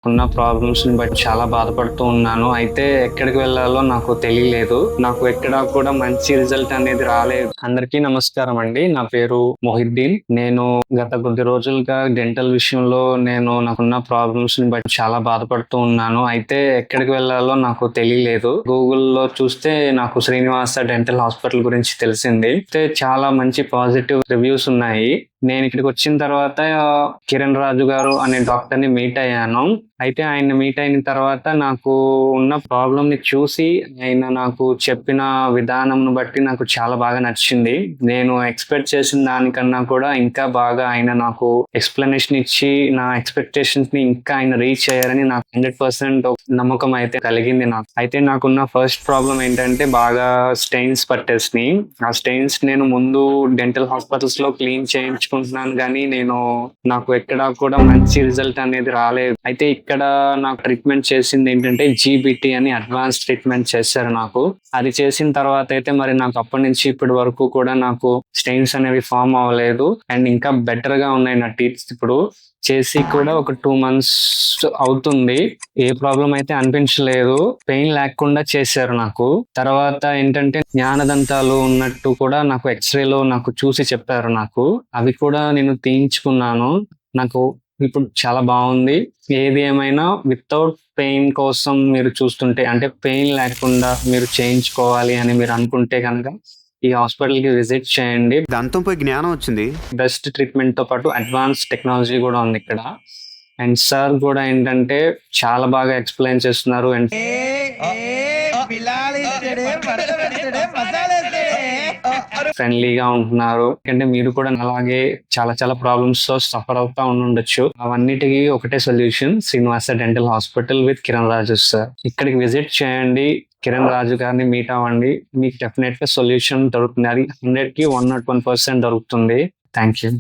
ఉన్న ప్రాబ్లమ్స్ ని బట్టి చాలా బాధపడుతూ ఉన్నాను. అయితే ఎక్కడికి వెళ్ళాలో నాకు తెలియలేదు. నాకు ఎక్కడా కూడా మంచి రిజల్ట్ అనేది రాలేదు. అందరికీ నమస్కారం అండి. నా పేరు మొహిద్దీన్. నేను గత కొద్ది రోజులుగా డెంటల్ విషయంలో నాకున్న ప్రాబ్లమ్స్ ని బట్టి చాలా బాధపడుతూ ఉన్నాను. అయితే ఎక్కడికి వెళ్ళాలో నాకు తెలియలేదు. గూగుల్లో చూస్తే నాకు శ్రీనివాస డెంటల్ హాస్పిటల్ గురించి తెలిసింది. అయితే చాలా మంచి పాజిటివ్ రివ్యూస్ ఉన్నాయి. నేను ఇక్కడికి వచ్చిన తర్వాత కిరణ్ రాజు గారు అనే డాక్టర్ ని మీట్ అయ్యాను. అయితే ఆయన మీట్ అయిన తర్వాత నాకు ఉన్న ప్రాబ్లమ్ ని చూసి ఆయన నాకు చెప్పిన విధానం బట్టి నాకు చాలా బాగా నచ్చింది. నేను ఎక్స్పెక్ట్ చేసిన దానికన్నా కూడా ఇంకా బాగా ఆయన నాకు ఎక్స్ప్లెనేషన్ ఇచ్చి నా ఎక్స్పెక్టేషన్స్ ని ఇంకా ఆయన రీచ్ అయ్యారని నాకు 100% నమ్మకం అయితే కలిగింది. అయితే నాకున్న ఫస్ట్ ప్రాబ్లం ఏంటంటే బాగా స్టెయిన్స్ పట్టేసినాయి. ఆ స్టెయిన్స్ నేను ముందు డెంటల్ హాస్పిటల్స్ లో క్లీన్ చేయించుకుంటున్నాను కానీ నాకు ఎక్కడా కూడా మంచి రిజల్ట్ అనేది రాలేదు. అయితే ఇక్కడ నాకు ట్రీట్మెంట్ చేసింది ఏంటంటే జీబీటీ అని అడ్వాన్స్ ట్రీట్మెంట్ చేశారు నాకు. అది చేసిన తర్వాత అయితే మరి నాకు అప్పటి నుంచి ఇప్పటి వరకు కూడా నాకు స్టెయిన్స్ అనేవి ఫామ్ అవ్వలేదు అండ్ ఇంకా బెటర్ గా ఉన్నాయి నా టీత్. ఇప్పుడు చేసి కూడా ఒక 2 months అవుతుంది. ఏ ప్రాబ్లం అయితే అనిపించలేదు. పెయిన్ లేకుండా చేశారు నాకు. తర్వాత ఏంటంటే జ్ఞానదంతాలు ఉన్నట్టు కూడా నాకు ఎక్స్రేలో నాకు చూసి చెప్పారు నాకు. అవి కూడా నేను తీయించుకున్నాను. నాకు ఇప్పుడు చాలా బాగుంది. ఏది ఏమైనా వితౌట్ పెయిన్ కోసం మీరు చూస్తుంటే అంటే పెయిన్ లేకుండా మీరు చేయించుకోవాలి అని మీరు అనుకుంటే కనుక ఈ హాస్పిటల్ కి విజిట్ చేయండి. దంతంపై జ్ఞానం వచ్చింది. బెస్ట్ ట్రీట్మెంట్ తో పాటు అడ్వాన్స్ టెక్నాలజీ కూడా ఉంది ఇక్కడ. అండ్ సార్ కూడా ఏంటంటే చాలా బాగా ఎక్స్ప్లెయిన్ చేస్తున్నారు అండ్ ఫ్రెండ్లీగా ఉంటున్నారు. అంటే మీరు కూడా అలాగే చాలా చాలా ప్రాబ్లమ్స్ తో సఫర్ అవుతా ఉండొచ్చు. అవన్నిటికీ ఒకటే solution, Srinivasa dental hospital with Kiran Raju sir. ఇక్కడికి విజిట్ చేయండి, కిరణ్ రాజు గారిని మీట్ అవ్వండి. మీకు డెఫినెట్ గా సొల్యూషన్ దొరుకుతుంది. అది 100కి 101% దొరుకుతుంది. Thank you.